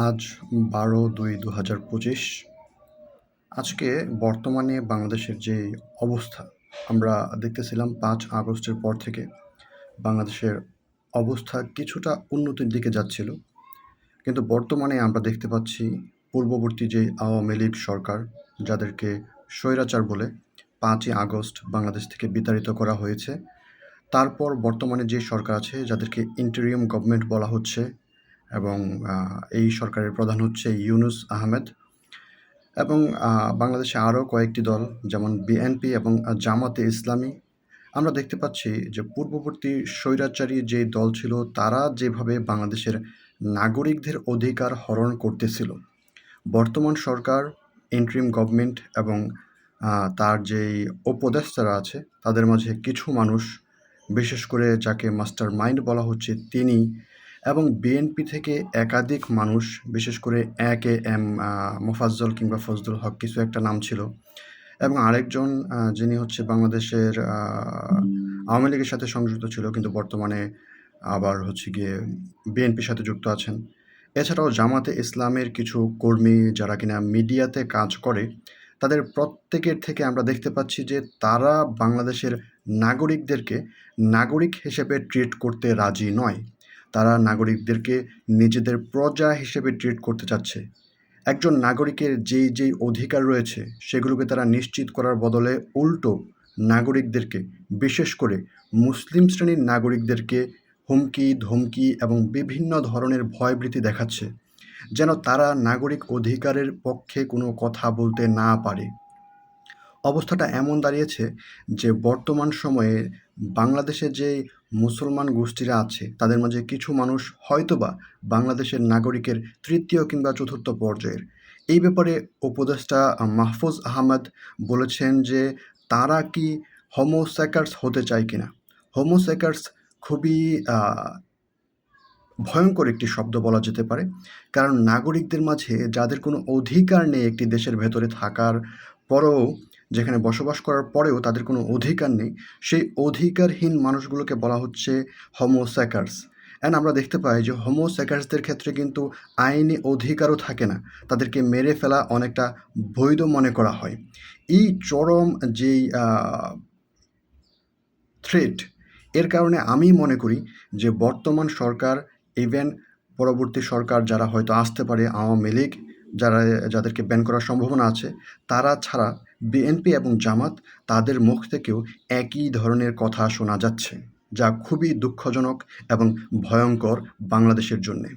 আজ ১২/২/২০২৫। আজকে বর্তমানে বাংলাদেশের যে অবস্থা, আমরা দেখতেছিলাম ৫ আগস্টের পর থেকে বাংলাদেশের অবস্থা কিছুটা উন্নতির দিকে যাচ্ছিল। কিন্তু বর্তমানে আমরা দেখতে পাচ্ছি পূর্ববর্তী যে আওয়ামী লীগ সরকার, যাদেরকে স্বৈরাচার বলে ৫ই আগস্ট বাংলাদেশ থেকে বিতাড়িত করা হয়েছে। তারপর বর্তমানে যে সরকার আছে, যাদেরকে ইন্টারিম গভর্নমেন্ট বলা হচ্ছে, এবং এই সরকারের প্রধান হচ্ছে ইউনূস আহমেদ। এবং বাংলাদেশে আরও কয়েকটি দল, যেমন বিএনপি এবং জামাতে ইসলামী। আমরা দেখতে পাচ্ছি যে পূর্ববর্তী স্বৈরাচারী যে দল ছিল, তারা যেভাবে বাংলাদেশের নাগরিকদের অধিকার হরণ করতেছিল, বর্তমান সরকার, ইন্টারিম গভর্নমেন্ট এবং তার যেই উপদেষ্টারা আছে, তাদের মাঝে কিছু মানুষ, বিশেষ করে যাকে মাস্টার মাইন্ড বলা হচ্ছে তিনি, এবং বিএনপি থেকে একাধিক মানুষ, বিশেষ করে এ.কে.এম মোফাজ্জল কিংবা ফজলুল হক, কিছু একটা নাম ছিল, এবং আরেকজন যিনি হচ্ছে বাংলাদেশের আওয়ামী লীগের সাথে সংযুক্ত ছিল, কিন্তু বর্তমানে আবার হচ্ছে গিয়ে বিএনপির সাথে যুক্ত আছেন। এছাড়াও জামাতে ইসলামের কিছু কর্মী, যারা কিনা মিডিয়াতে কাজ করে, তাদের প্রত্যেকের থেকে আমরা দেখতে পাচ্ছি যে তারা বাংলাদেশের নাগরিকদেরকে নাগরিক হিসেবে ট্রিট করতে রাজি নয়। তারা নাগরিকদেরকে নিজেদের প্রজা হিসেবে ট্রিট করতে চাচ্ছে। একজন নাগরিকের যেই অধিকার রয়েছে, সেগুলোকে তারা নিশ্চিত করার বদলে উল্টো নাগরিকদেরকে, বিশেষ করে মুসলিম শ্রেণীর নাগরিকদেরকে হুমকি, ধমকি এবং বিভিন্ন ধরনের ভয়ভীতি দেখাচ্ছে, যেন তারা নাগরিক অধিকারের পক্ষে কোনো কথা বলতে না পারে। অবস্থাটা এমন দাঁড়িয়েছে যে বর্তমান সময়ে বাংলাদেশে যে মুসলমান গোষ্ঠীরা আছে, তাদের মাঝে কিছু মানুষ হয়তোবা বাংলাদেশের নাগরিকের তৃতীয় কিংবা চতুর্থ পর্যায়ের। এই ব্যাপারে উপদেষ্টা মাহফুজ আহমেদ বলেছেন যে তারা কি হোমোসেকার্স হতে চায় কিনা। হোমোসেকার্স খুবই ভয়ঙ্কর একটি শব্দ বলা যেতে পারে, কারণ নাগরিকদের মাঝে যাদের কোনো অধিকার নেই একটি দেশের ভেতরে থাকার পরেও, যেখানে বসবাস করার পরেও তাদের কোনো অধিকার নেই, সেই অধিকারহীন মানুষগুলোকে বলা হচ্ছে হোমোসেকার্স। অ্যান্ড আমরা দেখতে পাই যে হোমোসেকার্সদের ক্ষেত্রে কিন্তু আইনি অধিকারও থাকে না, তাদেরকে মেরে ফেলা অনেকটা বৈধ মনে করা হয়। এই চরম যেই থ্রেট, এর কারণে আমি মনে করি যে বর্তমান সরকার, ইভেন পরবর্তী সরকার যারা হয়তো আসতে পারে, আওয়ামী লীগ, যাদেরকে ব্যান করার সম্ভাবনা আছে, তারা ছাড়া বিএনপি এবং জামাত, তাদের মুখ থেকেও একই ধরনের কথা শোনা যাচ্ছে, যা খুবই দুঃখজনক এবং ভয়ঙ্কর বাংলাদেশের জন্যে।